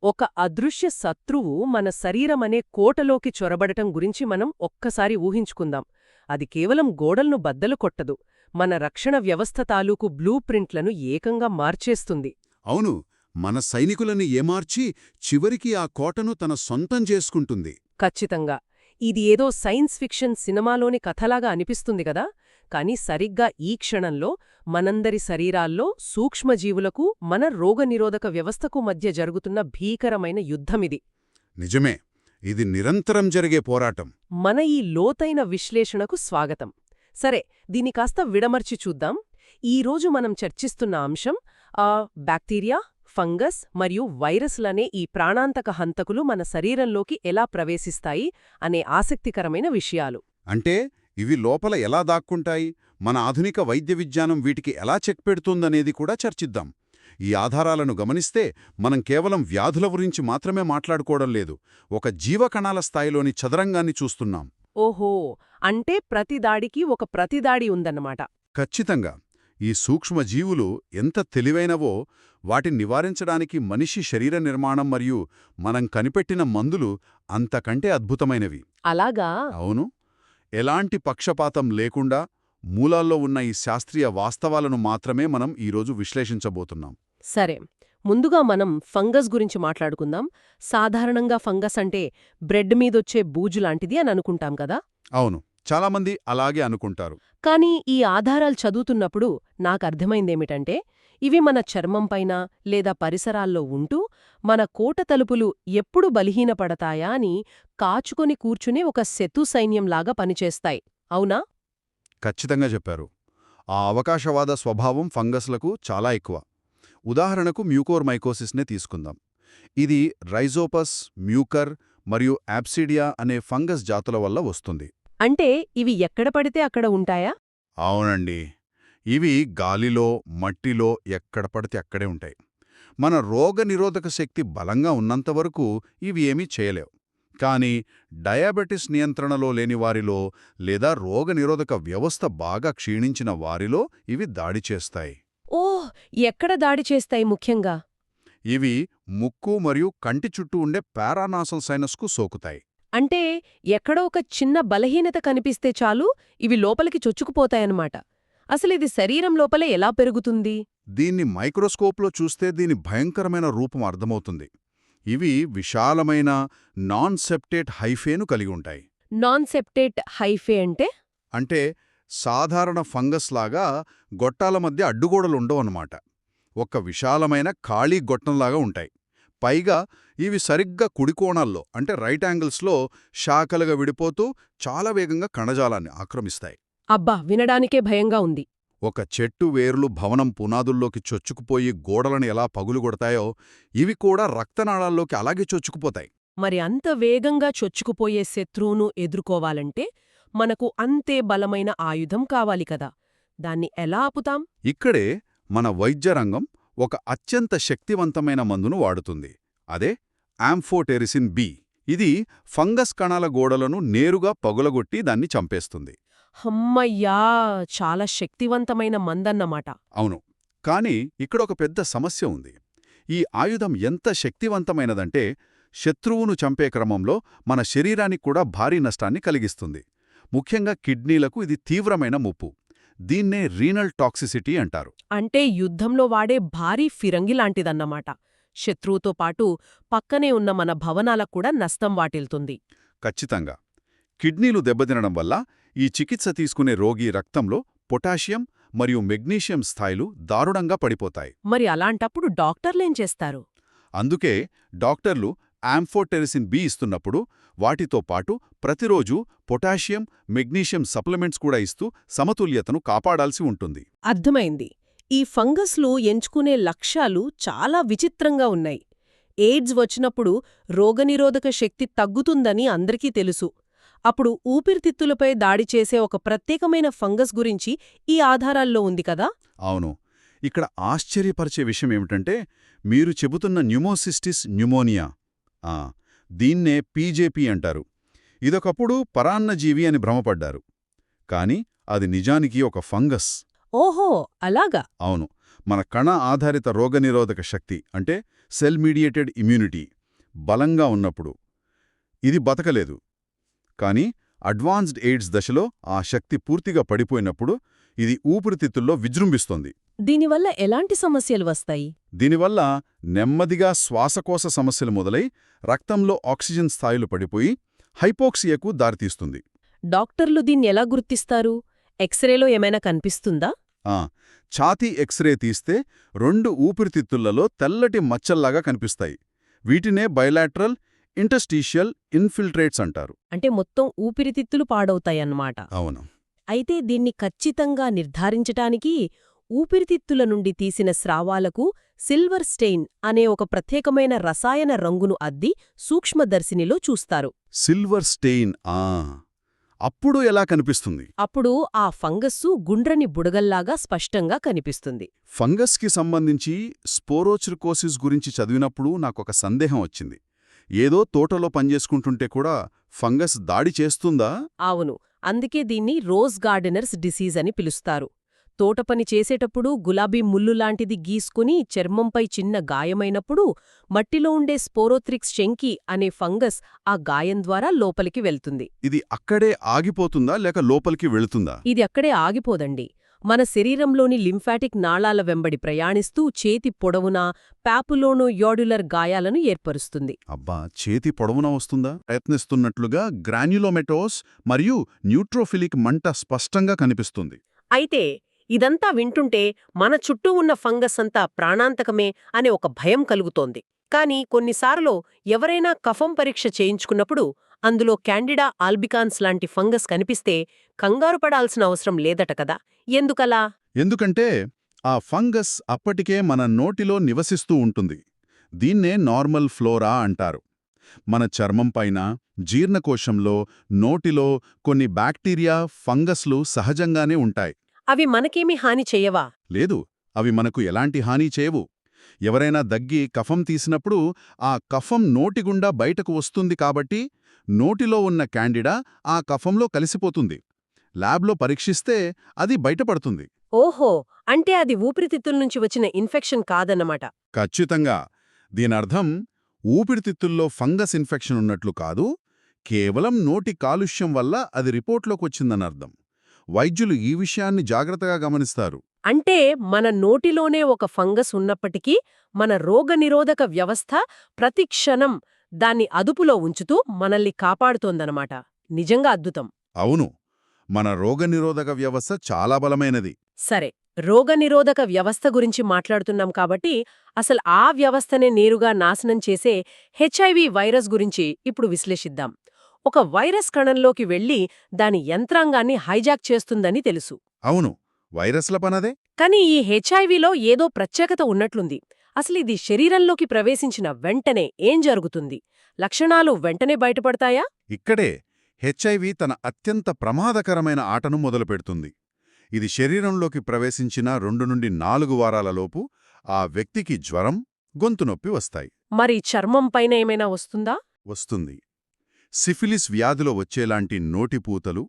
ఒక అదృశ్య శత్రువు మన శరీరమనే కోటలోకి చొరబడటం గురించి మనం ఒక్కసారి ఊహించుకుందాం. అది కేవలం గోడలను బద్దలు కొట్టదు, మన రక్షణ వ్యవస్థ తాలూకు బ్లూ ప్రింట్లను ఏకంగా మార్చేస్తుంది. అవును, మన సైనికులని ఏమార్చి చివరికి ఆ కోటను తన సొంతం చేసుకుంటుంది. ఖచ్చితంగా. ఇది ఏదో సైన్స్ ఫిక్షన్ సినిమాలోని కథలాగా అనిపిస్తుంది కదా, కాని సరిగ్గా ఈ క్షణంలో మనందరి శరీరాల్లో సూక్ష్మజీవులకు మన రోగనిరోధక వ్యవస్థకు మధ్య జరుగుతున్న భీకరమైన యుద్ధమిది. నిజమే, ఇది నిరంతరం జరిగే పోరాటం. మన ఈ లోతైన విశ్లేషణకు స్వాగతం. సరే, దీని కాస్త విడమర్చి చూద్దాం. ఈరోజు మనం చర్చిస్తున్న అంశం బ్యాక్టీరియా, ఫంగస్ మరియు వైరస్లనే ఈ ప్రాణాంతక హంతకులు మన శరీరంలోకి ఎలా ప్రవేశిస్తాయి అనే ఆసక్తికరమైన విషయాలు. అంటే ఇవి లోపల ఎలా దాక్కుంటాయి, మన ఆధునిక వైద్య విజ్ఞానం వీటికి ఎలా చెక్ పెడుతుందనేది కూడా చర్చిద్దాం. ఈ ఆధారాలను గమనిస్తే మనం కేవలం వ్యాధుల గురించి మాత్రమే మాట్లాడుకోవడం లేదు, ఒక జీవకణాల స్థాయిలోని చదరంగాన్ని చూస్తున్నాం. ఓహో, అంటే ప్రతి దాడికి ఒక ప్రతిదాడి ఉందన్నమాట. ఖచ్చితంగా. ఈ సూక్ష్మజీవులు ఎంత తెలివైనవో వాటిని నివారించడానికి మనిషి శరీర నిర్మాణం మరియు మనం కనిపెట్టిన మందులు అంతకంటే అద్భుతమైనవి. అలాగా? అవును. ఎలాంటి పక్షపాతం లేకుండా మూలాల్లో ఉన్న ఈ శాస్త్రీయ వాస్తవాలను మాత్రమే మనం ఈరోజు విశ్లేషించబోతున్నాం. సరే, ముందుగా మనం ఫంగస్ గురించి మాట్లాడుకుందాం. సాధారణంగా ఫంగస్ అంటే బ్రెడ్ మీదొచ్చే బూజులాంటిది అని అనుకుంటాం కదా. అవును, చాలామంది అలాగే అనుకుంటారు. కానీ ఈ ఆధారాలు చదువుతున్నప్పుడు నాకర్థమైందేమిటంటే, ఇవి మన చర్మంపైన లేదా పరిసరాల్లో ఉంటూ మన కోట తలుపులు ఎప్పుడు బలహీనపడతాయా అని కాచుకొని కూర్చునే ఒక శత్రు సైన్యంలాగా పనిచేస్తాయి. అవునా? ఖచ్చితంగా చెప్పారు. ఆ అవకాశవాద స్వభావం ఫంగస్లకు చాలా ఎక్కువ. ఉదాహరణకు మ్యూకోర్మైకోసిస్నే తీసుకుందాం. ఇది రైజోపస్, మ్యూకర్ మరియు యాబ్సిడియా అనే ఫంగస్ జాతుల వల్ల వస్తుంది. అంటే ఇవి ఎక్కడ పడితే అక్కడ ఉంటాయా? అవునండి, ఇవి గాలిలో, మట్టిలో ఎక్కడ పడితే అక్కడే ఉంటాయి. మన రోగనిరోధక శక్తి బలంగా ఉన్నంతవరకు ఇవి ఏమీ చేయలేవు. కానీ డయాబెటిస్ నియంత్రణలో లేని వారిలో లేదా రోగనిరోధక వ్యవస్థ బాగా క్షీణించిన వారిలో ఇవి దాడి చేస్తాయి. ఓహ్, ఎక్కడ దాడి చేస్తాయి ముఖ్యంగా? ఇవి ముక్కు మరియు కంటి చుట్టూ ఉండే పారానాసల్ సైనస్కు సోకుతాయి. అంటే ఎక్కడో ఒక చిన్న బలహీనత కనిపిస్తే చాలు ఇవి లోపలికి చొచ్చుకుపోతాయన్నమాట. అసలిది శరీరం లోపలే ఎలా పెరుగుతుంది? దీన్ని మైక్రోస్కోప్లో చూస్తే దీని భయంకరమైన రూపం అర్థమవుతుంది. ఇవి విశాలమైన నాన్ సెప్టేట్ హైఫేను కలిగి ఉంటాయి. నాన్ సెప్టేట్ హైఫే అంటే సాధారణ ఫంగస్ లాగా గొట్టాల మధ్య అడ్డుగోడలుండవన్నమాట. ఒక విశాలమైన ఖాళీ గొట్టంలాగా ఉంటాయి. పైగా ఇవి సరిగ్గా కుడికోణాల్లో అంటే రైట్ యాంగిల్స్లో శాఖలుగా విడిపోతూ చాలా వేగంగా కణజాలాన్ని ఆక్రమిస్తాయి. అబ్బా, వినడానికే భయంగా ఉంది. ఒక చెట్టు వేర్లు భవనం పునాదుల్లోకి చొచ్చుకుపోయి గోడలను ఎలా పగులుగొడతాయో ఇవి కూడా రక్తనాళాల్లోకి అలాగే చొచ్చుకుపోతాయి. మరి అంత వేగంగా చొచ్చుకుపోయే శత్రువును ఎదుర్కోవాలంటే మనకు అంతే బలమైన ఆయుధం కావాలి కదా. దాన్ని ఎలా ఆపుతాం? ఇక్కడే మన వైద్యరంగం ఒక అత్యంత శక్తివంతమైన మందును వాడుతుంది. అదే యాంఫోటెరిసిన్ బి. ఇది ఫంగస్ కణాల గోడలను నేరుగా పగులగొట్టి దాన్ని చంపేస్తుంది. హమ్మయ్యా, చాలా శక్తివంతమైన మందన్నమాట. అవును, కానీ ఇక్కడొక పెద్ద సమస్య ఉంది. ఈ ఆయుధం ఎంత శక్తివంతమైనదంటే శత్రువును చంపే క్రమంలో మన శరీరానికి కూడా భారీ నష్టాన్ని కలిగిస్తుంది. ముఖ్యంగా కిడ్నీలకు ఇది తీవ్రమైన ముప్పు. దీన్నే రీనల్ టాక్సిసిటీ అంటారు. అంటే యుద్ధంలో వాడే భారీ ఫిరంగి లాంటిదన్నమాట. శత్రువుతో పాటు పక్కనే ఉన్న మన భవనాలకు కూడా నష్టం వాటిల్తుంది. ఖచ్చితంగా. కిడ్నీలు దెబ్బతినడం వల్ల ఈ చికిత్స తీసుకునే రోగి రక్తంలో పొటాషియం మరియు మెగ్నీషియం స్థాయిలు దారుణంగా పడిపోతాయి. మరి అలాంటప్పుడు డాక్టర్లేం చేస్తారు? అందుకే డాక్టర్లు యాంఫోటెరిసిన్ బి ఇస్తున్నప్పుడు వాటితో పాటు ప్రతిరోజూ పొటాషియం, మెగ్నీషియం సప్లిమెంట్స్ కూడా ఇస్తూ సమతుల్యతను కాపాడాల్సి ఉంటుంది. అర్థమైంది. ఈ ఫంగస్లు ఎంచుకునే లక్ష్యాలు చాలా విచిత్రంగా ఉన్నాయి. ఎయిడ్స్ వచ్చినప్పుడు రోగనిరోధక శక్తి తగ్గుతుందని అందరికీ తెలుసు. అప్పుడు ఊపిరితిత్తులపై దాడి చేసే ఒక ప్రత్యేకమైన ఫంగస్ గురించి ఈ ఆధారాల్లో ఉంది కదా. అవును, ఇక్కడ ఆశ్చర్యపరిచే విషయమేమిటంటే మీరు చెబుతున్న న్యూమోసిస్టిస్ న్యూమోనియా, దీన్నే పీజేపీ అంటారు. ఇదొకప్పుడు పరాన్నజీవి అని భ్రమపడ్డారు. కాని అది నిజానికి ఒక ఫంగస్. ఓహో, అలాగా? అవును, మన కణ ఆధారిత రోగనిరోధక శక్తి అంటే సెల్ మీడియేటెడ్ ఇమ్యూనిటీ బలంగా ఉన్నప్పుడు. ఇది బతకలేదు. కానీ అడ్వాన్స్డ్ ఎయిడ్స్ దశలో ఆ శక్తి పూర్తిగా పడిపోయినప్పుడు ఇది ఊపిరితిత్తుల్లో విజృంభిస్తోంది. దీనివల్ల ఎలాంటి సమస్యలు వస్తాయి? దీనివల్ల నెమ్మదిగా శ్వాసకోశ సమస్యలు మొదలై రక్తంలో ఆక్సిజన్ స్థాయిలు పడిపోయి హైపోక్సియాకు దారితీస్తుంది. డాక్టర్లు దీన్నెలా గుర్తిస్తారు? ఎక్స్రేలో ఏమైనా కనిపిస్తుందా? ఆ ఛాతీ ఎక్స్రే తీస్తే 2 ఊపిరితిత్తులలో తెల్లటి మచ్చల్లాగా కనిపిస్తాయి. వీటినే బైలాటరల్ ఇంటర్స్టీషియల్ ఇన్ఫిల్ట్రేట్స్ అంటారు. అంటే మొత్తం ఊపిరితిత్తులు పాడవుతాయన్నమాట. అవును. అయితే దీన్ని ఖచ్చితంగా నిర్ధారించటానికి ఊపిరితిత్తుల నుండి తీసిన స్రావాలకు సిల్వర్ స్టెయిన్ అనే ఒక ప్రత్యేకమైన రసాయన రంగును అద్ది సూక్ష్మదర్శినిలో చూస్తారు. సిల్వర్ స్టెయిన్ అప్పుడు ఎలా కనిపిస్తుంది? అప్పుడు ఆ ఫంగస్సు గుండ్రని బుడగల్లాగా స్పష్టంగా కనిపిస్తుంది. ఫంగస్కి సంబంధించి స్పోరోచిర్కోసిస్ గురించి చదివినప్పుడు నాకొక సందేహం వచ్చింది. ఏదో తోటలో పనిచేసుకుంటుంటే కూడా ఫంగస్ దాడి చేస్తుందా? అవును, అందుకే దీన్ని రోజ్ గార్డెనర్స్ డిసీజ్ అని పిలుస్తారు. తోటపని చేసేటప్పుడు గులాబీ ముల్లులాంటిది గీసుకుని చర్మంపై చిన్న గాయమైనప్పుడు మట్టిలో ఉండే స్పోరోథ్రిక్స్ శంకి అనే ఫంగస్ ఆ గాయం ద్వారా లోపలికి వెళ్తుంది. ఇది అక్కడే ఆగిపోతుందా లేక లోపలికి వెళుతుందా? ఇది అక్కడే ఆగిపోదండి. మన శరీరంలోని లింఫాటిక్ నాళాల వెంబడి ప్రయాణిస్తూ చేతి పొడవునా పాపులోనో యోడ్యులర్ గాయాలను ఏర్పరుస్తుంది. అబ్బా, చేతి పొడవునా వస్తుందా? ప్రయత్నిస్తున్నట్లుగా గ్రాన్యులోమెటోస్ మరియు న్యూట్రోఫిలిక్ మంట స్పష్టంగా కనిపిస్తుంది. అయితే ఇదంతా వింటుంటే మన చుట్టూ ఉన్న ఫంగస్ అంతా ప్రాణాంతకమే అనే ఒక భయం కలుగుతోంది. కానీ కొన్నిసార్లు ఎవరైనా కఫం పరీక్ష చేయించుకున్నప్పుడు అందులో క్యాండిడా ఆల్బికాన్స్ లాంటి ఫంగస్ కనిపిస్తే కంగారు పడాల్సిన అవసరం లేదట కదా. ఎందుకలా? ఎందుకంటే ఆ ఫంగస్ అప్పటికే మన నోటిలో నివసిస్తూ ఉంటుంది. దీన్నే నార్మల్ ఫ్లోరా అంటారు. మన చర్మంపైన, జీర్ణకోశంలో, నోటిలో కొన్ని బ్యాక్టీరియా, ఫంగస్లు సహజంగానే ఉంటాయి. అవి మనకేమీ హాని చెయ్యవా? లేదు, అవి మనకు ఎలాంటి హాని చేయవు. ఎవరైనా దగ్గి కఫం తీసినప్పుడు ఆ కఫం నోటిగుండా బయటకు వస్తుంది కాబట్టి నోటిలో ఉన్న క్యాండిడా ఆ కఫంలో కలిసిపోతుంది. ల్యాబ్లో పరీక్షిస్తే అది బయటపడుతుంది. ఓహో, అంటే అది ఊపిరితిత్తుల నుంచి వచ్చిన ఇన్ఫెక్షన్ కాదన్నమాట. ఖచ్చితంగా. దీనర్థం ఊపిరితిత్తుల్లో ఫంగస్ ఇన్ఫెక్షన్ ఉన్నట్లు కాదు, కేవలం నోటి కాలుష్యం వల్ల అది రిపోర్ట్లోకొచ్చిందనర్థం. వైద్యులు ఈ విషయాన్ని జాగ్రత్తగా గమనిస్తారు. అంటే మన నోటిలోనే ఒక ఫంగస్ ఉన్నప్పటికీ మన రోగనిరోధక వ్యవస్థ ప్రతి క్షణం దాన్ని అదుపులో ఉంచుతూ మనల్ని కాపాడుతోందనమాట. నిజంగా అద్భుతం. అవును, మన రోగనిరోధక వ్యవస్థ చాలా బలమైనది. సరే, రోగనిరోధక వ్యవస్థ గురించి మాట్లాడుతున్నాం కాబట్టి అసలు ఆ వ్యవస్థనే నేరుగా నాశనం చేసే హెచ్ఐవి వైరస్ గురించి ఇప్పుడు విశ్లేషిద్దాం. ఒక వైరస్ కణంలోకి వెళ్లి దాని యంత్రాంగాన్ని హైజాక్ చేస్తుందని తెలుసు. అవును, వైరస్ల పనదే. కానీ ఈ హెచ్ఐవిలో ఏదో ప్రత్యేకత ఉన్నట్లుంది. అసలు ఇది శరీరంలోకి ప్రవేశించిన వెంటనే ఏం జరుగుతుంది? లక్షణాలు వెంటనే బయటపడతాయా? ఇక్కడే హెచ్ఐవి తన అత్యంత ప్రమాదకరమైన ఆటను మొదలుపెడుతుంది. ఇది శరీరంలోకి ప్రవేశించిన 2 నుండి 4 వారాలలోపు ఆ వ్యక్తికి జ్వరం, గొంతునొప్పి వస్తాయి. మరి చర్మం పైన ఏమైనా వస్తుందా? వస్తుంది. సిఫిలిస్ వ్యాధిలో వచ్చేలాంటి నోటిపూతలు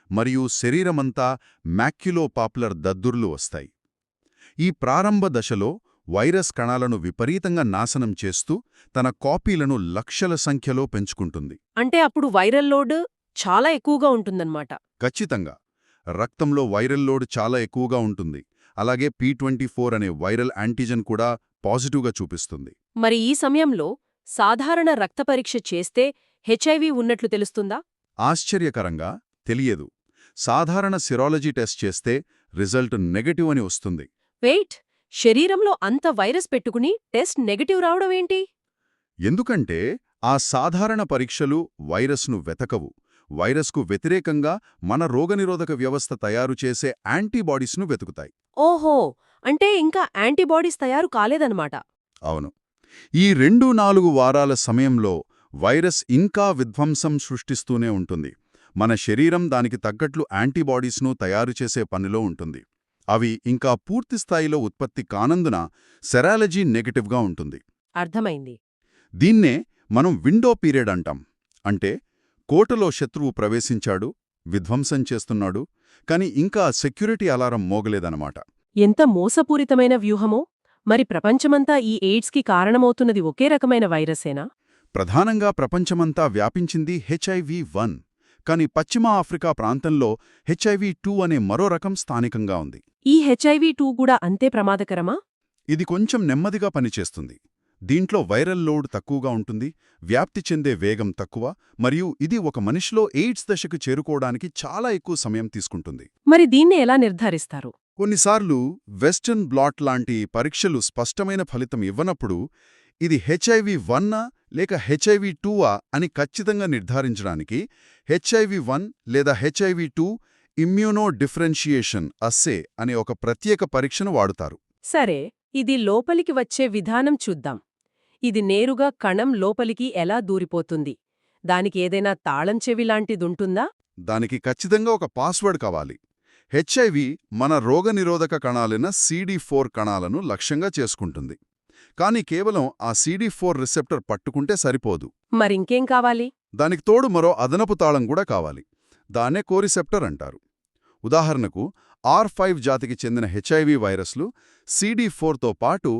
మరియు శరీరమంతా మ్యాక్యులోపాపులర్ దద్దుర్లు వస్తాయి. ఈ ప్రారంభ దశలో వైరస్ కణాలను విపరీతంగా నాశనం చేస్తూ తన కాపీలను లక్షల సంఖ్యలో పెంచుకుంటుంది. అంటే అప్పుడు వైరల్ లోడ్ చాలా ఎక్కువగా ఉంటుందన్నమాట. ఖచ్చితంగా. రక్తంలో వైరల్ లోడ్ చాలా ఎక్కువగా ఉంటుంది. అలాగే P24 అనే వైరల్ యాంటీజెన్ కూడా పాజిటివ్గా చూపిస్తుంది. మరి ఈ సమయంలో సాధారణ రక్త పరీక్ష చేస్తే హెచ్ఐవి ఉన్నట్లు తెలుస్తుందా? ఆశ్చర్యకరంగా తెలియదు. సాధారణ సిరాలజీ టెస్ట్ చేస్తే రిజల్ట్ నెగటివ్ అని వస్తుంది. వెయిట్, శరీరంలో అంత వైరస్ పెట్టుకుని టెస్ట్ నెగటివ్ రావడమేంటి? ఎందుకంటే ఆ సాధారణ పరీక్షలు వైరస్ను వెతకవు. వైరస్కు వ్యతిరేకంగా మన రోగనిరోధక వ్యవస్థ తయారు చేసే యాంటీబాడీస్ను వెతుకుతాయి. ఓహో, అంటే ఇంకా యాంటీబాడీస్ తయారు కాలేదన్నమాట. అవును. ఈ 2-4 వారాల సమయంలో వైరస్ ఇంకా విధ్వంసం సృష్టిస్తూనే ఉంటుంది. మన శరీరం దానికి తగ్గట్లు యాంటీబాడీస్ను తయారు చేసే పనిలో ఉంటుంది. అవి ఇంకా పూర్తిస్థాయిలో ఉత్పత్తి కానందున సెరాలజీ నెగటివ్గా ఉంటుంది. అర్థమైంది. దీన్నే మనం విండో పీరియడ్ అంటాం. అంటే కోటలో శత్రువు ప్రవేశించాడు, విధ్వంసం చేస్తున్నాడు, కాని ఇంకా సెక్యూరిటీ అలారం మోగలేదన్నమాట. ఎంత మోసపూరితమైన వ్యూహమో! మరి ప్రపంచమంతా ఈ ఎయిడ్స్కి కారణమవుతున్నది ఒకే రకమైన వైరసేనా? ప్రధానంగా ప్రపంచమంతా వ్యాపించింది HIV-1, కాని పశ్చిమ ఆఫ్రికా ప్రాంతంలో HIV-2 అనే మరో రకం స్థానికంగా ఉంది. ఈ HIV-2 కూడా అంతే ప్రమాదకరమా? ఇది కొంచెం నెమ్మదిగా పనిచేస్తుంది. దీంట్లో వైరల్ లోడ్ తక్కువగా ఉంటుంది, వ్యాప్తి చెందే వేగం తక్కువ, మరియు ఇది ఒక మనిషిలో ఎయిడ్స్ దశకు చేరుకోవడానికి చాలా ఎక్కువ సమయం తీసుకుంటుంది. మరి దీన్ని ఎలా నిర్ధారిస్తారు? కొన్నిసార్లు వెస్టర్న్ బ్లాట్ లాంటి పరీక్షలు స్పష్టమైన ఫలితం ఇవ్వనప్పుడు ఇది HIV-1 లేక HIV-2 అని ఖచ్చితంగా నిర్ధారించడానికి HIV-1 లేదా HIV-2 ఇమ్యూనో డిఫరెన్షియేషన్ అస్సే అనే ఒక ప్రత్యేక పరీక్షను వాడుతారు. సరే, ఇది లోపలికి వచ్చే విధానం చూద్దాం. ఇది నేరుగా కణం లోపలికి ఎలా దూరిపోతుంది? దానికి ఏదైనా తాళం చెవి లాంటిదుంటుందా? దానికి ఖచ్చితంగా ఒక పాస్వర్డ్ కావాలి. HIV మన రోగనిరోధక కణాలైన CD4 కణాలను లక్ష్యంగా చేసుకుంటుంది. కానీ కేవలం ఆ CD4 రిసెప్టర్ పట్టుకుంటే సరిపోదు. మరింకేం కావాలి? దానికి తోడు మరో అదనపు తాళం కూడా కావాలి. దాన్నే కోరిసెప్టర్ అంటారు. ఉదాహరణకు R5 జాతికి చెందిన HIV వైరస్లు CD4తో పాటు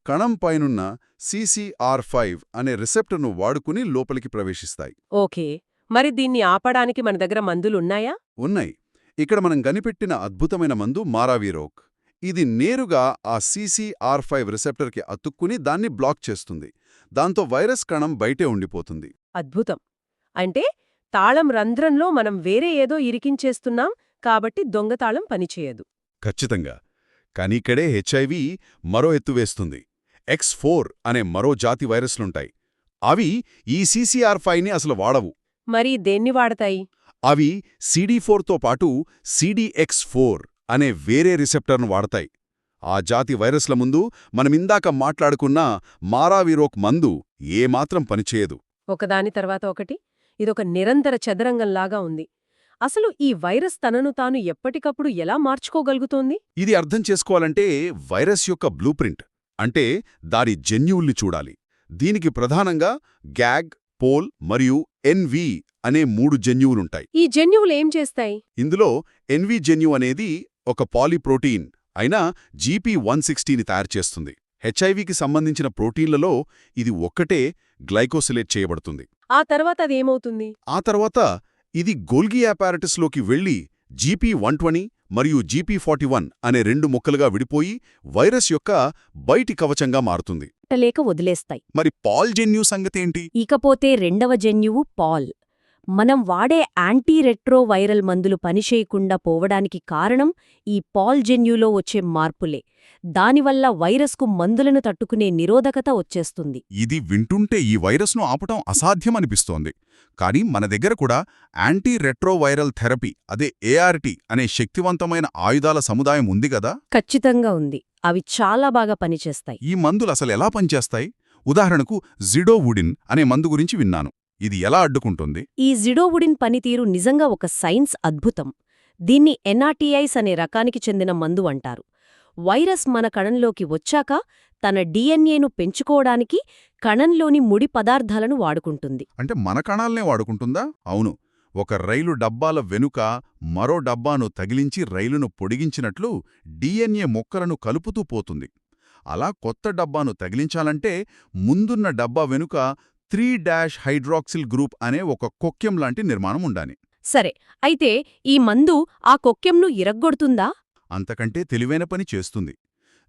కణం పైనున్న CCR5 అనే రిసెప్టర్ను వాడుకుని లోపలికి ప్రవేశిస్తాయి. ఓకే, మరి దీన్ని ఆపడానికి మన దగ్గర మందులున్నాయా? ఉన్నాయి. ఇక్కడ మనం కనిపెట్టిన అద్భుతమైన మందు మారావీరోక్. ఇది నేరుగా ఆ CCR5 రిసెప్టర్కి అతుక్కుని దాన్ని బ్లాక్ చేస్తుంది. దాంతో వైరస్ కణం బయటే ఉండిపోతుంది. అద్భుతం. అంటే తాళం రంధ్రంలో మనం వేరే ఏదో ఇరికించేస్తున్నాం కాబట్టి దొంగతాళం పనిచేయదు. ఖచ్చితంగా. కానీ ఇక్కడే HIV మరో ఎత్తువేస్తుంది. X4 అనే మరో జాతి వైరస్లుంటాయి. అవి ఈ CCR5ని అసలు వాడవు. మరి దేన్ని వాడతాయి? అవి CD4తో పాటు CDX4 అనే వేరే రిసెప్టర్ను వాడతాయి. ఆ జాతి వైరస్ల ముందు మనమిందాక మాట్లాడుకున్న మారావిరోక్ మందు ఏమాత్రం పనిచేయదు. ఒకదాని తర్వాత ఒకటి ఇదొక నిరంతర చదరంగంలాగా ఉంది. అసలు ఈ వైరస్ తనను తాను ఎప్పటికప్పుడు ఎలా మార్చుకోగలుగుతోంది? ఇది అర్థం చేసుకోవాలంటే వైరస్ యొక్క బ్లూప్రింట్ అంటే దాని జన్యువుల్ని చూడాలి. దీనికి ప్రధానంగా గ్యాగ్, పోల్ మరియు NV అనే 3 జన్యువులుంటాయి. ఈ జన్యువులు ఏం చేస్తాయి? ఇందులో NV జన్యువు అనేది ఒక పాలీప్రోటీన్ అయిన GP160ని తయారుచేస్తుంది. HIVకి సంబంధించిన ప్రోటీన్లలో ఇది ఒక్కటే గ్లైకోసిలేట్ చేయబడుతుంది. ఆ తర్వాత అదేమవుతుంది? ఆ తర్వాత ఇది గోల్గి అపారటస్లోకి వెళ్లి GP120 మరియు GP41 అనే 2 ముక్కలుగా విడిపోయి వైరస్ యొక్క బయటి కవచంగా మారుతుంది. లేక వదిలేస్తాయి. మరి పాల్ జన్యు సంగతేంటి? ఇకపోతే రెండవ జన్యువు పాల్. మనం వాడే యాంటీరెట్రోవైరల్ మందులు పనిచేయకుండా పోవడానికి కారణం ఈ పాల్ జన్యులో వచ్చే మార్పులే. దానివల్ల వైరస్కు మందులను తట్టుకునే నిరోధకత వచ్చేస్తుంది. ఇది వింటుంటే ఈ వైరస్ను ఆపటం అసాధ్యమనిపిస్తోంది. కానీ మన దగ్గర కూడా యాంటీరెట్రోవైరల్ థెరపీ అదే ART అనే శక్తివంతమైన ఆయుధాల సముదాయం ఉంది గదా? ఖచ్చితంగా ఉంది. అవి చాలా బాగా పనిచేస్తాయి. ఈ మందులు అసలు ఎలా పనిచేస్తాయి? ఉదాహరణకు జిడోవుడిన్ అనే మందు గురించి విన్నాను. ఇది ఎలా అడ్డుకుంటుంది? ఈ జిడోవుడిన్ పనితీరు నిజంగా ఒక సైన్స్ అద్భుతం. దీన్ని NRTIs అనే రకానికి చెందిన మందు అంటారు. వైరస్ మన కణంలోకి వచ్చాక తన DNAను పెంచుకోవడానికి కణంలోని ముడి పదార్థాలను వాడుకుంటుంది. అంటే మన కణాలనే వాడుకుంటుందా? అవును. ఒక రైలు డబ్బాల వెనుక మరో డబ్బాను తగిలించి రైలును పొడిగించినట్లు DNA మొక్కలను కలుపుతూ పోతుంది. అలా కొత్త డబ్బాను తగిలించాలంటే ముందున్న డబ్బా వెనుక 3-హైడ్రాక్సిల్ గ్రూప్ అనే ఒక కొక్కెం లాంటి నిర్మాణం ఉండాలి. సరే, అయితే ఈ మందు ఆ కొక్కెంను ఇరగ్గొడుతుందా? అంతకంటే తెలివైన పని చేస్తుంది.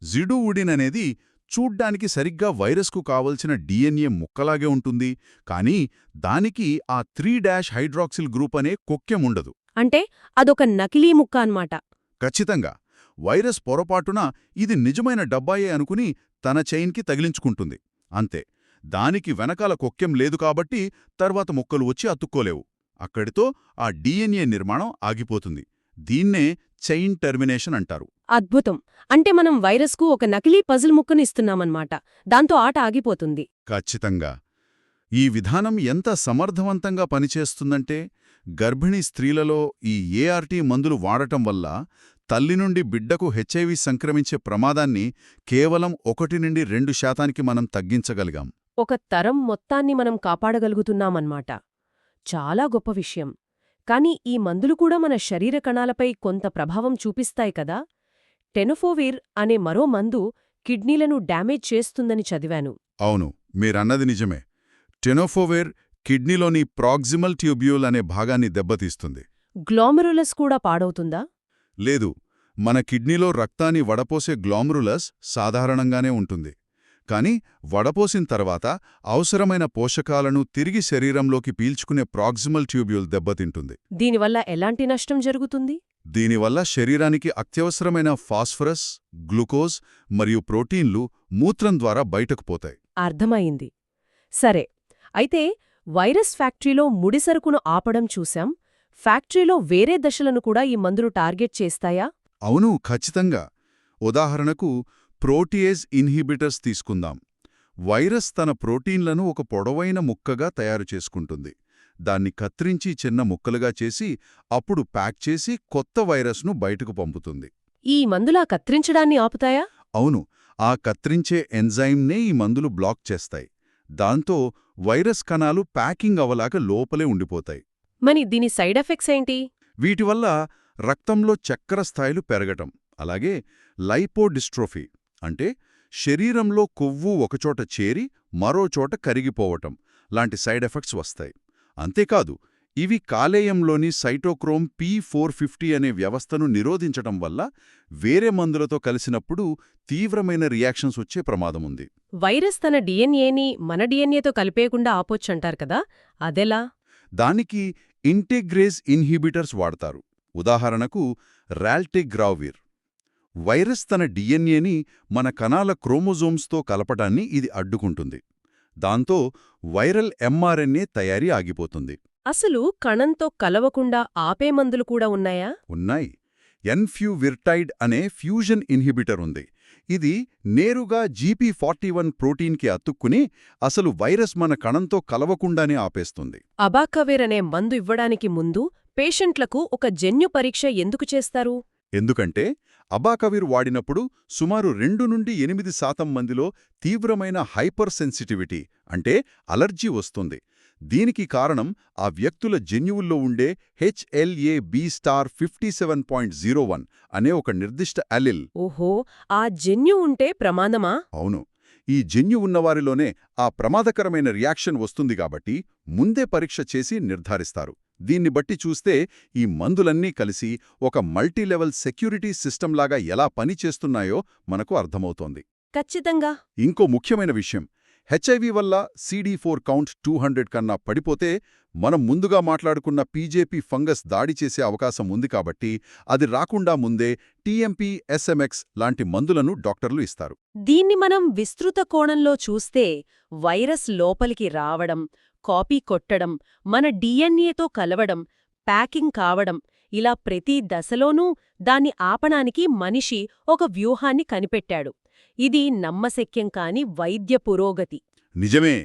జిడోవుడిన్ అనేది చూడ్డానికి సరిగ్గా వైరస్కు కావలసిన DNA ముక్కలాగే ఉంటుంది, కానీ దానికి ఆ 3-హైడ్రాక్సిల్ గ్రూప్ అనే కొక్కెం ఉండదు. అంటే అదొక నకిలీ ముక్క అన్నమాట. ఖచ్చితంగా. వైరస్ పొరపాటున ఇది నిజమైన డబ్బాయే అనుకుని తన చైన్కి తగిలించుకుంటుంది. అంతే. దానికి వెనకాల కొక్కెం లేదు కాబట్టి తర్వాత ముక్కలు వచ్చి అతుక్కోలేవు. అక్కడితో ఆ DNA నిర్మాణం ఆగిపోతుంది. దీన్నే చైన్ టెర్మినేషన్ అంటారు. అద్భుతం. అంటే మనం వైరస్కు ఒక నకిలీ పజిల్ ముక్కను ఇస్తున్నామన్నమాట. దాంతో ఆట ఆగిపోతుంది. ఖచ్చితంగా. ఈ విధానం ఎంత సమర్థవంతంగా పనిచేస్తుందంటే గర్భిణీ స్త్రీలలో ఈ ART మందులు వాడటం వల్ల తల్లి నుండి బిడ్డకు HIV సంక్రమించే ప్రమాదాన్ని కేవలం 1-2% మనం తగ్గించగలిగాం. ఒక తరం మొత్తాన్ని మనం కాపాడగలుగుతున్నామన్నమాట. చాలా గొప్ప విషయం. కానీ ఈ మందులు కూడా మన శరీర కణాలపై కొంత ప్రభావం చూపిస్తాయి కదా? టెనోఫోవిర్ అనే మరో మందు కిడ్నీలను డ్యామేజ్ చేస్తుందని చదివాను. అవును, మీరన్నది నిజమే. టెనోఫోవేర్ కిడ్నీలోని ప్రాక్సిమల్ ట్యూబ్యూల్ అనే భాగాన్ని దెబ్బతీస్తుంది. గ్లోమెరులస్ కూడా పాడవుతుందా? లేదు, మన కిడ్నీలో రక్తాన్ని వడపోసే గ్లోమరులస్ సాధారణంగానే ఉంటుంది. కాని వడపోసిన తర్వాత అవసరమైన పోషకాలను తిరిగి శరీరంలోకి పీల్చుకునే ప్రాక్సిమల్ ట్యూబ్యూల్ దెబ్బతింటుంది. దీనివల్ల ఎలాంటి నష్టం జరుగుతుంది? దీనివల్ల శరీరానికి అత్యవసరమైన ఫాస్ఫరస్, గ్లూకోజ్ మరియు ప్రోటీన్లు మూత్రం ద్వారా బయటకు పోతాయి. అర్థమైంది. సరే, అయితే వైరస్ ఫ్యాక్టరీలో ముడిసరుకును ఆపడం చూశాం. ఫ్యాక్టరీలో వేరే దశలను కూడా ఈ మందులు టార్గెట్ చేస్తాయా? అవును, ఖచ్చితంగా. ఉదాహరణకు ప్రోటీయేజ్ ఇన్హిబిటర్స్ తీసుకుందాం. వైరస్ తన ప్రోటీన్లను ఒక పొడవైన ముక్కగా తయారు చేసుకుంటుంది. దాన్ని కత్తిరించి చిన్న ముక్కలుగా చేసి అప్పుడు ప్యాక్ చేసి కొత్త వైరస్ను బయటకు పంపుతుంది. ఈ మందులా కత్తిరించడాన్ని ఆపుతాయా? అవును, ఆ కత్తిరించే ఎంజైమ్నే ఈ మందులు బ్లాక్ చేస్తాయి. దాంతో వైరస్ కణాలు ప్యాకింగ్ అవలాక లోపలే ఉండిపోతాయి. మరి దీని సైడ్ ఎఫెక్ట్స్ ఏంటి? వీటివల్ల రక్తంలో చక్కెర స్థాయిలు పెరగటం, అలాగే లైపోడిస్ట్రోఫీ అంటే శరీరంలో కొవ్వు ఒకచోట చేరి మరోచోట కరిగిపోవటం లాంటి సైడ్ ఎఫెక్ట్స్ వస్తాయి. అంతేకాదు, ఇవి కాలేయంలోని సైటోక్రోమ్ P450 అనే వ్యవస్థను నిరోధించటం వల్ల వేరే మందులతో కలిసినప్పుడు తీవ్రమైన రియాక్షన్స్ వచ్చే ప్రమాదముంది. వైరస్ తన డిఎన్ఏని మన డిఎన్ఏతో కలిపేయకుండా ఆపొచ్చంటారు కదా, అదెలా? దానికి ఇంటిగ్రేజ్ ఇన్హిబిటర్స్ వాడతారు. ఉదాహరణకు రాల్టిగ్రావిర్. వైరస్ తన డిఎన్ఏని మన కణాల క్రోమోజోమ్స్తో కలపటాన్ని ఇది అడ్డుకుంటుంది. దాంతో వైరల్ ఎంఆర్ఎన్ఏ తయారీ ఆగిపోతుంది. అసలు కణంతో కలవకుండా ఆపే మందులు కూడా ఉన్నాయా? ఉన్నాయి. ఎన్ఫ్యూవిర్టైడ్ అనే ఫ్యూజన్ ఇన్హిబిటర్ ఉంది. ఇది నేరుగా GP41 ప్రోటీన్కి అతుక్కుని అసలు వైరస్ మన కణంతో కలవకుండానే ఆపేస్తుంది. అబాకవేర్ అనే మందు ఇవ్వడానికి ముందు పేషెంట్లకు ఒక జన్యు పరీక్ష ఎందుకు చేస్తారు? ఎందుకంటే అబాకవిర్ వాడినప్పుడు సుమారు 2 నుండి 8% మందిలో తీవ్రమైన హైపర్ సెన్సిటివిటీ అంటే అలర్జీ వస్తుంది. దీనికి కారణం ఆ వ్యక్తుల జన్యువుల్లో ఉండే HLA-B*57.01 అనే ఒక నిర్దిష్ట అలెల్. ఓహో, ఆ జన్యు ఉంటే ప్రమాదమా? అవును, ఈ జన్యు ఉన్నవారిలోనే ఆ ప్రమాదకరమైన రియాక్షన్ వస్తుంది కాబట్టి ముందే పరీక్ష చేసి నిర్ధారిస్తారు. దీన్ని బట్టి చూస్తే ఈ మందులన్నీ కలిసి ఒక మల్టీలెవెల్ సెక్యూరిటీ సిస్టంలాగా ఎలా పనిచేస్తున్నాయో మనకు అర్థమవుతోంది. ఖచ్చితంగా. ఇంకో ముఖ్యమైన విషయం, HIV వల్ల CD4 కౌంట్ 200 కన్నా పడిపోతే మనం ముందుగా మాట్లాడుకున్న PJP ఫంగస్ దాడి చేసే అవకాశం ఉంది కాబట్టి అది రాకుండా ముందే TMP, SMX లాంటి మందులను డాక్టర్లు ఇస్తారు. దీన్ని మనం విస్తృత కోణంలో చూస్తే వైరస్ లోపలికి రావడం, కాపీ కొట్టడం, మన డిఎన్ఏతో కలవడం, ప్యాకింగ్ కావడం, ఇలా ప్రతి దశలోనూ దాన్ని ఆపడానికి మనిషి ఒక వ్యూహాన్ని కనిపెట్టాడు. ఇది నమ్మశక్యం కాని వైద్య పురోగతి. నిజమే,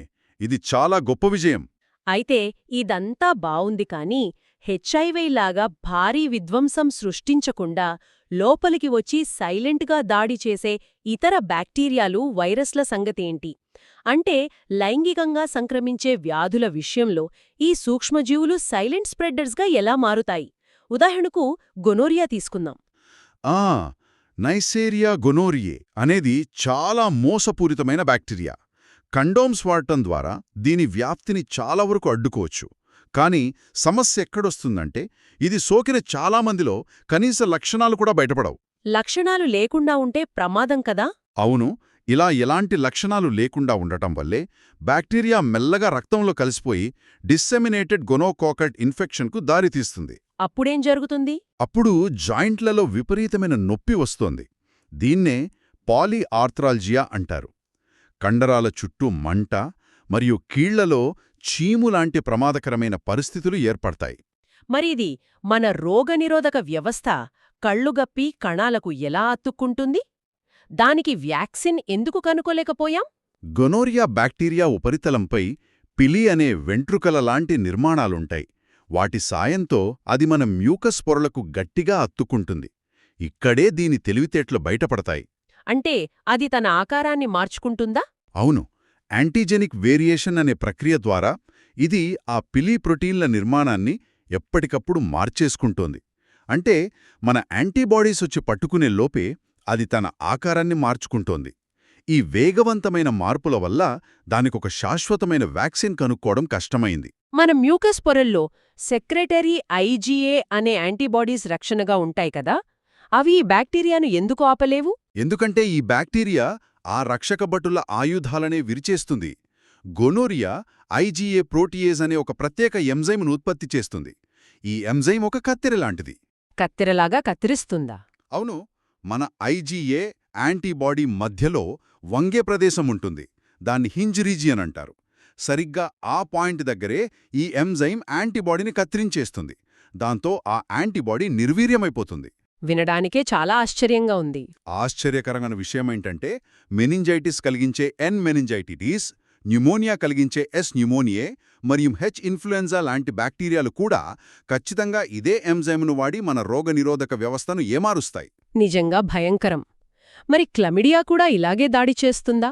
ఇది చాలా గొప్ప విజయం. అయితే ఇదంతా బావుంది కానీ HIV లాగా భారీ విధ్వంసం సృష్టించకుండా లోపలికి వచ్చి సైలెంట్గా దాడి చేసే ఇతర బ్యాక్టీరియాలు, వైరస్ల సంగతేంటి? అంటే లైంగికంగా సంక్రమించే వ్యాధుల విషయంలో ఈ సూక్ష్మజీవులు సైలెంట్ స్ప్రెడర్స్గా ఎలా మారుతాయి? ఉదాహరణకు గొనోరియా తీసుకుందాం. నైసేరియా గొనోరియే అనేది చాలా మోసపూరితమైన బ్యాక్టీరియా. కండోమ్స్ వాడటం ద్వారా దీని వ్యాప్తిని చాలా వరకు అడ్డుకోవచ్చు. కానీ సమస్య ఎక్కడొస్తుందంటే ఇది సోకిన చాలామందిలో కనీస లక్షణాలు కూడా బయటపడవు. లక్షణాలు లేకుండా ఉంటే ప్రమాదం కదా? అవును, ఇలా ఎలాంటి లక్షణాలు లేకుండా ఉండటం వల్లే బ్యాక్టీరియా మెల్లగా రక్తంలో కలిసిపోయి డిస్సెమినేటెడ్ గొనోకాకట్ ఇన్ఫెక్షన్కు దారితీస్తుంది. అప్పుడేం జరుగుతుంది? అప్పుడు జాయింట్లలో విపరీతమైన నొప్పి వస్తోంది. దీన్నే పాలీఆర్థ్రాల్జియా అంటారు. కండరాల చుట్టూ మంట మరియు కీళ్లలో చీములాంటి ప్రమాదకరమైన పరిస్థితులు ఏర్పడతాయి. మరిది మన రోగనిరోధక వ్యవస్థ కళ్ళుగప్పి కణాలకు ఎలా అతుక్కుంటుంది? దానికి వ్యాక్సిన్ ఎందుకు కనుకోలేకపోయాం? గొనోరియా బ్యాక్టీరియా ఉపరితలంపై పిలి అనే వెంట్రుకల లాంటి నిర్మాణాలుంటాయి. వాటి సాయంతో అది మన మ్యూకస్ పొరలకు గట్టిగా అత్తుకుంటుంది. ఇక్కడే దీని తెలివితేటలు బయటపడతాయి. అంటే అది తన ఆకారాన్ని మార్చుకుంటుందా? అవును, యాంటీజెనిక్ వేరియేషన్ అనే ప్రక్రియ ద్వారా ఇది ఆ పిలి ప్రోటీన్ల నిర్మాణాన్ని ఎప్పటికప్పుడు మార్చేసుకుంటోంది. అంటే మన యాంటీబాడీస్ వచ్చి పట్టుకునే లోపే అది తన ఆకారాన్ని మార్చుకుంటోంది. ఈ వేగవంతమైన మార్పుల వల్ల దానికొక శాశ్వతమైన వ్యాక్సిన్ కనుక్కోవడం కష్టమైంది. మన మ్యూకస్ పొరల్లో సెక్రెటరీ ఐజీఏ అనే యాంటీబాడీస్ రక్షణగా ఉంటాయి కదా, అవి ఈ బ్యాక్టీరియాను ఎందుకు ఆపలేవు? ఎందుకంటే ఈ బ్యాక్టీరియా ఆ రక్షకభటుల ఆయుధాలనే విరిచేస్తుంది. గొనోరియా ఐజీఏ ప్రోటీయేజ్ అనే ఒక ప్రత్యేక ఎంజైమ్ను ఉత్పత్తి చేస్తుంది. ఈ ఎంజైమ్ ఒక కత్తెర లాంటిది. కత్తెరలాగా కత్తిరిస్తుందా? అవును, మన ఐజీఏ యాంటీబాడీ మధ్యలో వంగే ప్రదేశం ఉంటుంది. దాన్ని హింజ్ రీజియన్ అంటారు. సరిగ్గా ఆ పాయింట్ దగ్గరే ఈ ఎంజైమ్ యాంటీబాడీని కత్తిరించేస్తుంది. దాంతో ఆ యాంటీబాడీ నిర్వీర్యమైపోతుంది. వినడానికే చాలా ఆశ్చర్యంగా ఉంది. ఆశ్చర్యకరమైన విషయమేంటంటే మెనింజైటిస్ కలిగించే ఎన్ మెనింజైటిస్, న్యూమోనియా కలిగించే ఎస్ న్యూమోనియే మరియు హెచ్ ఇన్ఫ్లుయెంజా లాంటి బ్యాక్టీరియాలు కూడా ఖచ్చితంగా ఇదే ఎంజైమ్ను వాడి మన రోగనిరోధక వ్యవస్థను ఏమారుస్తాయి. నిజంగా భయంకరం. మరి క్లమిడియా కూడా ఇలాగే దాడి చేస్తుందా?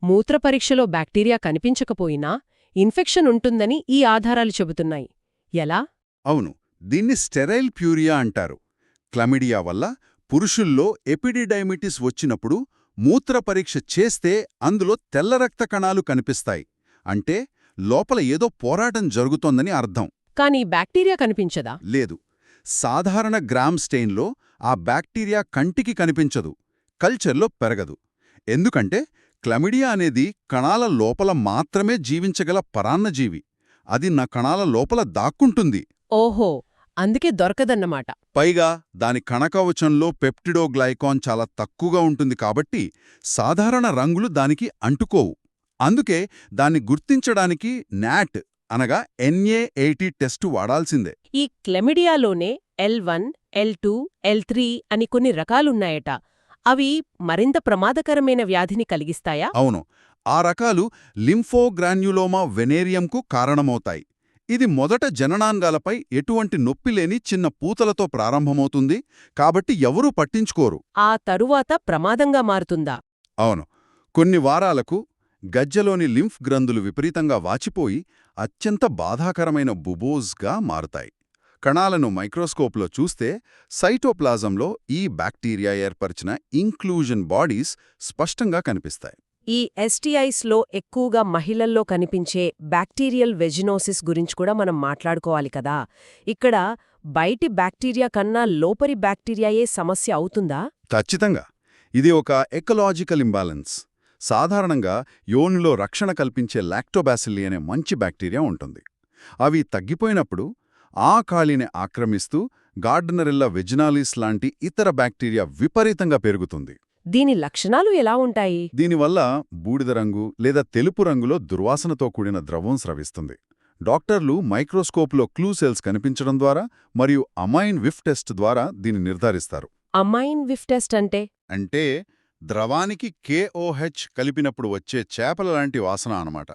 మూత్ర పరీక్షలో బ్యాక్టీరియా కనిపించకపోయినా ఇన్ఫెక్షన్ ఉంటుందని ఈ ఆధారాలు చెబుతున్నాయి. ఎలా? అవును, దీన్ని స్టెరైల్ ప్యూరియా అంటారు. క్లమిడియా వల్ల పురుషుల్లో ఎపిడిడైమిటిస్ వచ్చినప్పుడు మూత్ర పరీక్ష చేస్తే అందులో తెల్ల రక్త కణాలు కనిపిస్తాయి. అంటే లోపల ఏదో పోరాటం జరుగుతోందని అర్థం. కానీ బ్యాక్టీరియా కనిపించదా? లేదు, సాధారణ గ్రామ్ స్టెయిన్లో ఆ బ్యాక్టీరియా కంటికి కనిపించదు, కల్చర్లో పెరగదు. ఎందుకంటే క్లమిడియా అనేది కణాల లోపల మాత్రమే జీవించగల పరాన్నజీవి. అది నా కణాల లోపల దాక్కుంటుంది. ఓహో, అందుకే దొరకదన్నమాట. పైగా దాని కణకవచంలో పెప్టిడోగ్లైకాన్ చాలా తక్కువగా ఉంటుంది కాబట్టి సాధారణ రంగులు దానికి అంటుకోవు. అందుకే దాన్ని గుర్తించడానికి నాట్ అనగా NA80 టెస్టు వాడాల్సిందే. ఈ క్లెమిడియాలోనే L1, L2, L3 అని కొన్ని రకాలున్నాయట. అవి మరింత ప్రమాదకరమైన వ్యాధిని కలిగిస్తాయా? అవును, ఆ రకాలు లింఫోగ్రాన్యులోమా వెనేరియంకు కారణమవుతాయి. ఇది మొదట జననాంగాలపై ఎటువంటి నొప్పిలేని చిన్న పూతలతో ప్రారంభమవుతుంది, కాబట్టి ఎవరూ పట్టించుకోరు. ఆ తరువాత ప్రమాదంగా మారుతుందా? అవును, కొన్ని వారాలకు గజ్జలోని లింఫ్ గ్రంథులు విపరీతంగా వాచిపోయి అత్యంత బాధాకరమైన బుబోజ్గా మారుతాయి. కణాలను మైక్రోస్కోప్లో చూస్తే సైటోప్లాజంలో ఈ బ్యాక్టీరియా ఏర్పరిచిన ఇంక్లూజన్ బాడీస్ స్పష్టంగా కనిపిస్తాయి. ఈ ఎస్టీఐస్లో ఎక్కువగా మహిళల్లో కనిపించే బ్యాక్టీరియల్ వెజినోసిస్ గురించి కూడా మనం మాట్లాడుకోవాలి కదా. ఇక్కడ బయటి బ్యాక్టీరియా కన్నా లోపలి బ్యాక్టీరియాయే సమస్య అవుతుందా? ఖచ్చితంగా, ఇది ఒక ఎకలాజికల్ ఇంబాలెన్స్. సాధారణంగా యోనిలో రక్షణ కల్పించే లాక్టోబాసిల్లీ అనే మంచి బ్యాక్టీరియా ఉంటుంది. అవి తగ్గిపోయినప్పుడు ఆ ఖాళీని ఆక్రమిస్తూ గార్డనరిల్లా వెజినాలిస్ లాంటి ఇతర బ్యాక్టీరియా విపరీతంగా పెరుగుతుంది. దీని లక్షణాలు ఎలా ఉంటాయి? దీనివల్ల బూడిద రంగు లేదా తెలుపు రంగులో దుర్వాసనతో కూడిన ద్రవం స్రవిస్తుంది. డాక్టర్లు మైక్రోస్కోప్లో క్లూ సెల్స్ కనిపించడం ద్వారా మరియు అమైన్ విఫ్ టెస్ట్ ద్వారా దీన్ని నిర్ధారిస్తారు. అమైన్ విఫ్ టెస్ట్ అంటే ద్రవానికి KOH కలిపినప్పుడు వచ్చే చేపల లాంటి వాసన అన్నమాట.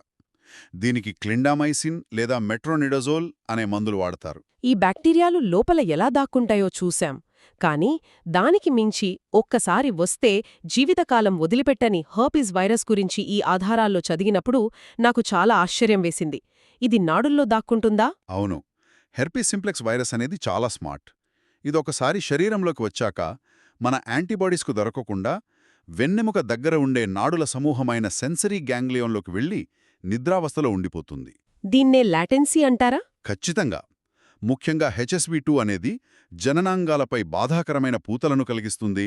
దీనికి క్లిండామైసిన్ లేదా మెట్రోనిడజోల్ అనే మందులు వాడతారు. ఈ బ్యాక్టీరియాలు లోపల ఎలా దాక్కుంటాయో చూశాం. కానీ దానికి మించి ఒక్కసారి వస్తే జీవితకాలం వదిలిపెట్టని హర్పిస్ వైరస్ గురించి ఈ ఆధారాల్లో చదివినప్పుడు నాకు చాలా ఆశ్చర్యం వేసింది. ఇది నాడుల్లో దాక్కుంటుందా? అవును, హెర్పిస్ సింప్లెక్స్ వైరస్ అనేది చాలా స్మార్ట్. ఇదొకసారి శరీరంలోకి వచ్చాక మన యాంటీబాడీస్కు దొరకకుండా వెన్నెముక దగ్గర ఉండే నాడుల సమూహమైన సెన్సరీ గ్యాంగ్లియోన్లోకి వెళ్లి నిద్రావస్థలో ఉండిపోతుంది. దీన్నే లాటెన్సీ అంటారా? ఖచ్చితంగా. ముఖ్యంగా HSV2 అనేది జననాంగాలపై బాధాకరమైన పూతలను కలిగిస్తుంది.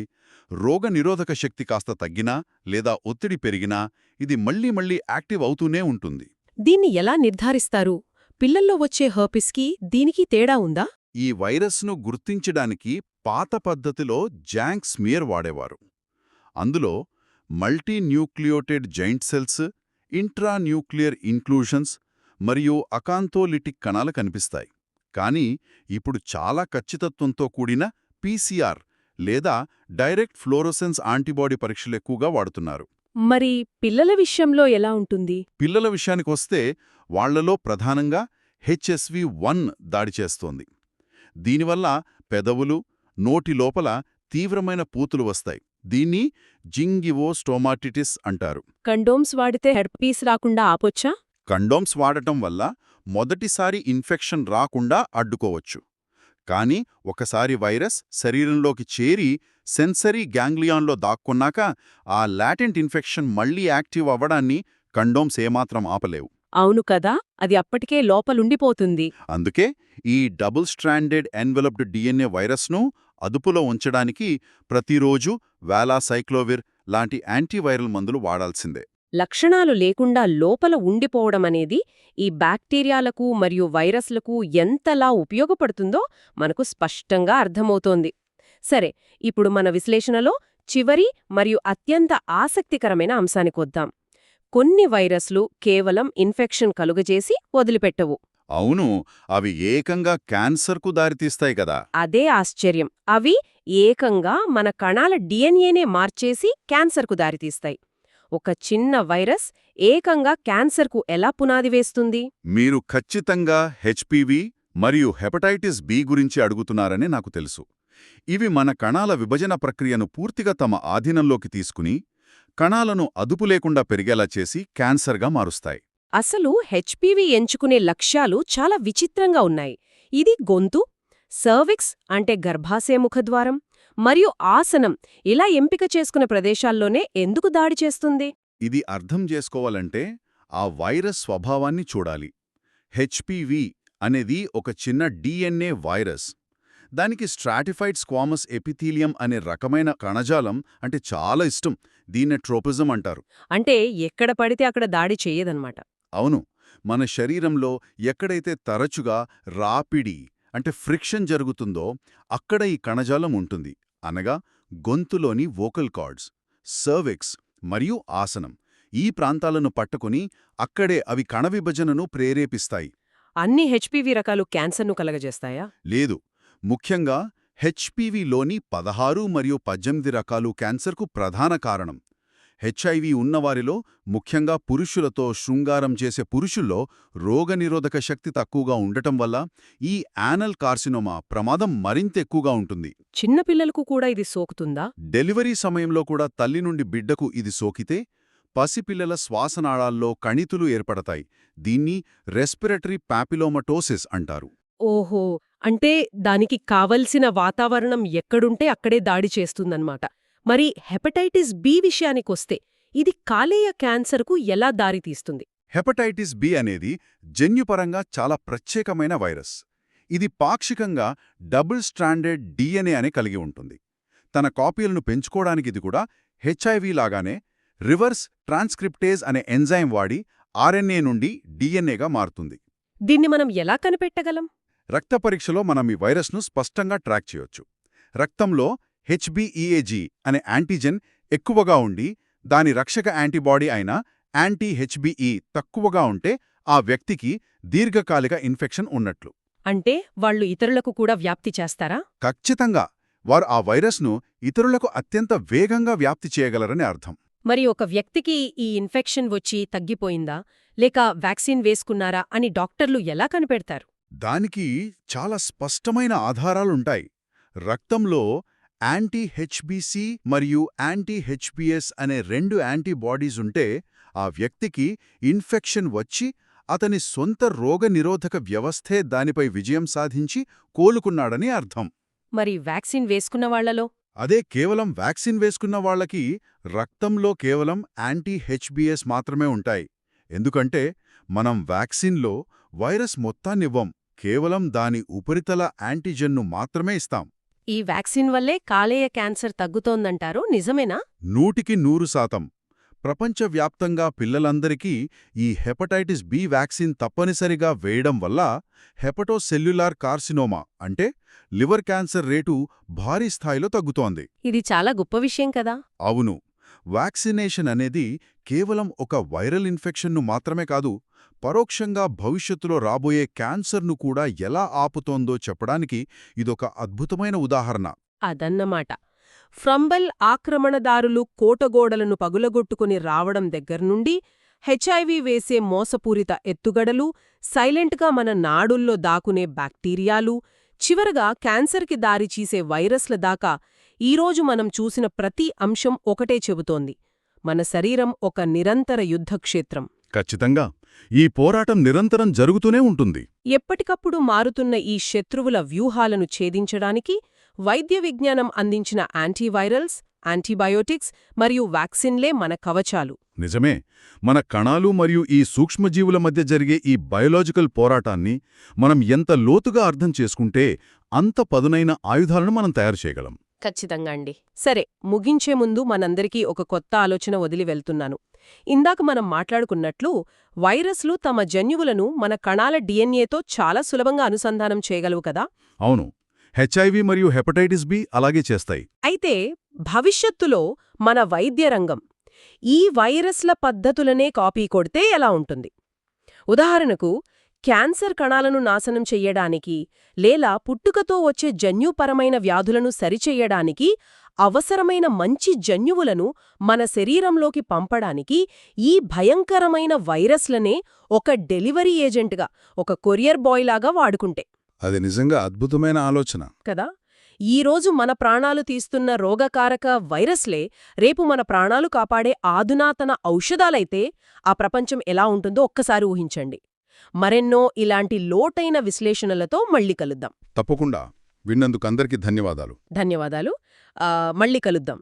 రోగనిరోధక శక్తి కాస్త తగ్గినా లేదా ఒత్తిడి పెరిగినా ఇది మళ్లీ మళ్లీ యాక్టివ్ అవుతూనే ఉంటుంది. దీన్ని ఎలా నిర్ధారిస్తారు? పిల్లల్లో వచ్చే హర్పిస్కి దీనికి తేడా ఉందా? ఈ వైరస్ను గుర్తించడానికి పాత పద్ధతిలో జాంక్ స్మియర్ వాడేవారు. అందులో మల్టీన్యూక్లియోటెడ్ జైంట్ సెల్స్, ఇంట్రాన్యూక్లియర్ ఇన్క్లూషన్స్ మరియు అకాంతోలిటిక్ కణాలు కనిపిస్తాయి. కానీ ఇప్పుడు చాలా ఖచ్చితత్వంతో కూడిన PCR లేదా డైరెక్ట్ ఫ్లోరోసెన్స్ యాంటీబాడీ పరీక్షలు ఎక్కువగా వాడుతున్నారు. మరి పిల్లల విషయంలో ఎలా ఉంటుంది? పిల్లల విషయానికొస్తే వాళ్లలో ప్రధానంగా HSV1 దాడి చేస్తోంది. దీనివల్ల పెదవులు, నోటి లోపల తీవ్రమైన పూతులు వస్తాయి. దీన్ని జింగివోస్టోమాటిటిస్ అంటారు. కండోమ్స్ వాడితే హెర్పీస్ రాకుండా ఆపొచ్చా? కండోమ్స్ వాడటం వల్ల మొదటిసారి ఇన్ఫెక్షన్ రాకుండా అడ్డుకోవచ్చు. కానీ ఒకసారి వైరస్ శరీరంలోకి చేరి సెన్సరీ గ్యాంగ్లియాన్లో దాక్కున్నాక ఆ లాటెంట్ ఇన్ఫెక్షన్ మళ్లీ యాక్టివ్ అవ్వడాన్ని కండోమ్స్ ఏమాత్రం ఆపలేవు. అవును కదా, అది అప్పటికే లోపలుండిపోతుంది. అందుకే ఈ డబుల్ స్ట్రాండెడ్ ఎన్వెలప్డ్ డిఎన్ఏ వైరస్ను అదుపులో ఉంచడానికి ప్రతిరోజు వాలాసైక్లోవిర్ లాంటి యాంటీవైరల్ మందులు వాడాల్సిందే. లక్షణాలు లేకుండా లోపల ఉండిపోవడమనేది ఈ బ్యాక్టీరియాలకు మరియు వైరస్లకు ఎంతలా ఉపయోగపడుతుందో మనకు స్పష్టంగా అర్థమవుతోంది. సరే, ఇప్పుడు మన విశ్లేషణలో చివరి మరియు అత్యంత ఆసక్తికరమైన అంశానికొద్దాం. కొన్ని వైరస్లు కేవలం ఇన్ఫెక్షన్ కలుగజేసి వదిలిపెట్టవు. అవును, అవి ఏకంగా క్యాన్సర్కు దారితీస్తాయి కదా. అదే ఆశ్చర్యం. అవి ఏకంగా మన కణాల డిఎన్ఏనే మార్చేసి క్యాన్సర్కు దారితీస్తాయి. ఒక చిన్న వైరస్ ఏకంగా క్యాన్సర్కు ఎలా పునాది వేస్తుంది? మీరు ఖచ్చితంగా హెచ్పివి మరియు హెపటైటిస్ బి గురించి అడుగుతున్నారని నాకు తెలుసు. ఇవి మన కణాల విభజన ప్రక్రియను పూర్తిగా తమ ఆధీనంలోకి తీసుకుని కణాలను అదుపు లేకుండా పెరిగేలా చేసి క్యాన్సర్గా మారుస్తాయి. అసలు హెచ్పివి ఎంచుకునే లక్ష్యాలు చాలా విచిత్రంగా ఉన్నాయి. ఇది గొంతు, సర్విక్స్ అంటే గర్భాశయ ముఖద్వారం, మరియు ఆసనం ఇలా ఎంపిక చేసుకున్న ప్రదేశాల్లోనే ఎందుకు దాడి చేస్తుంది? ఇది అర్థం చేసుకోవాలంటే ఆ వైరస్ స్వభావాన్ని చూడాలి. హెచ్పివి అనేది ఒక చిన్న డిఎన్ఏ వైరస్. దానికి స్ట్రాటిఫైడ్ స్క్వామస్ ఎపిథీలియం అనే రకమైన కణజాలం అంటే చాలా ఇష్టం. దీన్నే ట్రోపిజం అంటారు. అంటే ఎక్కడ పడితే అక్కడ దాడి చెయ్యదన్నమాట. అవును, మన శరీరంలో ఎక్కడైతే తరచుగా రాపిడి అంటే ఫ్రిక్షన్ జరుగుతుందో అక్కడ ఈ కణజాలం ఉంటుంది. అనగా గొంతులోని వోకల్ కార్డ్స్, సర్విక్స్ మరియు ఆసనం ఈ ప్రాంతాలను పట్టుకుని అక్కడే అవి కణ విభజనను ప్రేరేపిస్తాయి. అన్ని హెచ్పివి రకాలు క్యాన్సర్ను కలగజేస్తాయా? లేదు, ముఖ్యంగా హెచ్పివిలోని 16 మరియు 18 రకాలు క్యాన్సర్కు ప్రధాన కారణం. హెచ్ఐవి ఉన్నవారిలో, ముఖ్యంగా పురుషులతో శృంగారం చేసే పురుషుల్లో రోగనిరోధక శక్తి తక్కువగా ఉండటం వల్ల ఈ యానల్ కార్సినోమా ప్రమాదం మరింత ఎక్కువగా ఉంటుంది. చిన్నపిల్లలకు కూడా ఇది సోకుతుందా? డెలివరీ సమయంలో కూడా తల్లి నుండి బిడ్డకు ఇది సోకితే పసిపిల్లల శ్వాసనాళాల్లో కణితులు ఏర్పడతాయి. దీన్ని రెస్పిరేటరీ పాపిలోమటోసిస్ అంటారు. ఓహో, అంటే దానికి కావలసిన వాతావరణం ఎక్కడుంటే అక్కడే దాడి చేస్తుందన్నమాట. మరి హెపటైటిస్ బి విషయానికొస్తే ఇది కాలేయ క్యాన్సర్కు ఎలా దారితీస్తుంది? హెపటైటిస్ బి అనేది జన్యుపరంగా చాలా ప్రత్యేకమైన వైరస్. ఇది పాక్షికంగా డబుల్ స్ట్రాండెడ్ డిఎన్ఏ అని కలిగి ఉంటుంది. తన కాపీలను పెంచుకోవడానికి ఇది కూడా హెచ్ఐవి లాగానే రివర్స్ ట్రాన్స్క్రిప్టేజ్ అనే ఎంజైమ్ వాడి ఆర్ఎన్ఏ నుండి డిఎన్ఏగా మారుతుంది. దీన్ని మనం ఎలా కనిపెట్టగలం? రక్త పరీక్షలో మనం ఈ వైరస్ను స్పష్టంగా ట్రాక్ చేయొచ్చు. రక్తంలో హెచ్బిఈఏజీ అనే యాంటీజెన్ ఎక్కువగా ఉండి దాని రక్షక యాంటీబాడీ అయిన యాంటీ హెచ్బిఈ తక్కువగా ఉంటే ఆ వ్యక్తికి దీర్ఘకాలిక ఇన్ఫెక్షన్ ఉన్నట్లు. అంటే వాళ్ళు ఇతరులకు కూడా వ్యాప్తి చేస్తారా? ఖచ్చితంగా, వారు ఆ వైరస్ను ఇతరులకు అత్యంత వేగంగా వ్యాప్తి చేయగలరని అర్థం. మరి ఒక వ్యక్తికి ఈ ఇన్ఫెక్షన్ వచ్చి తగ్గిపోయిందా లేక వ్యాక్సిన్ వేసుకున్నారా అని డాక్టర్లు ఎలా కనిపెడతారు? దానికి చాలా స్పష్టమైన ఆధారాలుంటాయి. రక్తంలో యాంటీ హెచ్బిసి మరియు యాంటీ హెచ్బిఎస్ అనే 2 యాంటీబాడీస్ ఉంటే ఆ వ్యక్తికి ఇన్ఫెక్షన్ వచ్చి అతని సొంత రోగనిరోధక వ్యవస్థే దానిపై విజయం సాధించి కోలుకున్నాడని అర్థం. మరి వ్యాక్సిన్ వేసుకున్న వాళ్లలో? అదే, కేవలం వ్యాక్సిన్ వేసుకున్న వాళ్లకి రక్తంలో కేవలం యాంటీ హెచ్బిఎస్ మాత్రమే ఉంటాయి. ఎందుకంటే మనం వ్యాక్సిన్లో వైరస్ మొత్తాన్నివ్వం, కేవలం దాని ఉపరితల యాంటీజెన్ను మాత్రమే ఇస్తాం. ఈ వ్యాక్సిన్ వల్లే కాలేయ క్యాన్సర్ తగ్గుతోందంటారు, నిజమేనా? 100% ప్రపంచవ్యాప్తంగా పిల్లలందరికీ ఈ హెపటైటిస్ బి వ్యాక్సిన్ తప్పనిసరిగా వేయడం వల్ల హెపటోసెల్యులార్ కార్సినోమా అంటే లివర్ క్యాన్సర్ రేటు భారీ స్థాయిలో తగ్గుతోంది. ఇది చాలా గొప్ప విషయం కదా. అవును, వ్యాక్సినేషన్ అనేది కేవలం ఒక వైరల్ ఇన్ఫెక్షన్ను మాత్రమే కాదు, పరోక్షంగా భవిష్యత్తులో రాబోయే క్యాన్సర్ను కూడా ఎలా ఆపుతోందో చెప్పడానికి ఇదొక అద్భుతమైన ఉదాహరణ. అదన్నమాట. ఫ్రంబల్ ఆక్రమణదారులు కోటగోడలను పగులగొట్టుకుని రావడం దగ్గర్నుండి హెచ్ఐవి వేసే మోసపూరిత ఎత్తుగడలు, సైలెంట్గా మన నాడుల్లో దాకునే బ్యాక్టీరియాలు, చివరగా క్యాన్సర్కి దారిచీసే వైరస్ల దాకా ఈరోజు మనం చూసిన ప్రతి అంశం ఒకటే చెబుతోంది: మన శరీరం ఒక నిరంతర యుద్ధక్షేత్రం. ఖచ్చితంగా. ఈ పోరాటం నిరంతరం జరుగుతూనే ఉంటుంది. ఎప్పటికప్పుడు మారుతున్న ఈ శత్రువుల వ్యూహాలను ఛేదించడానికి వైద్య విజ్ఞానం అందించిన యాంటీవైరల్స్, యాంటీబయోటిక్స్ మరియు వ్యాక్సిన్లే మన కవచాలు. నిజమే. మన కణాలు మరియు ఈ సూక్ష్మజీవుల మధ్య జరిగే ఈ బయోలాజికల్ పోరాటాన్ని మనం ఎంత లోతుగా అర్థం చేసుకుంటే అంత పదునైన ఆయుధాలను మనం తయారు చేయగలం. ఖచ్చితంగా అండి. సరే, ముగించే ముందు మనందరికీ ఒక కొత్త ఆలోచన వదిలి వెళ్తున్నాను. ఇందాక మనం మాట్లాడుకున్నట్లు వైరస్లు తమ జన్యువులను మన కణాల డిఎన్ఏతో చాలా సులభంగా అనుసంధానం చేయగలవు కదా? అవును, హెచ్ఐవి మరియు హెపటైటిస్ బి అలాగే చేస్తాయి. అయితే భవిష్యత్తులో మన వైద్య రంగం ఈ వైరస్ల పద్ధతులనే కాపీ కొడితే ఎలా ఉంటుంది? ఉదాహరణకు, క్యాన్సర్ కణాలను నాశనం చెయ్యడానికి లేదా పుట్టుకతో వచ్చే జన్యుపరమైన వ్యాధులను సరిచెయ్యడానికి అవసరమైన మంచి జన్యువులను మన శరీరంలోకి పంపడానికి ఈ భయంకరమైన వైరస్లనే ఒక డెలివరీ ఏజెంట్గా, ఒక కొరియర్ బాయ్లాగా వాడుకుంటే. అది నిజంగా అద్భుతమైన ఆలోచన కదా? ఈరోజు మన ప్రాణాలు తీస్తున్న రోగకారక వైరస్లే రేపు మన ప్రాణాలు కాపాడే ఆధునాతన ఔషధాలైతే ఆ ప్రపంచం ఎలా ఉంటుందో ఒక్కసారి ఊహించండి. మరెన్నో ఇలాంటి లోతైన విశ్లేషణలతో మళ్ళీ కలుద్దాం. తప్పకుండా. విన్నందుకు అందరికీ ధన్యవాదాలు. ధన్యవాదాలు. మళ్ళీ కలుద్దాం.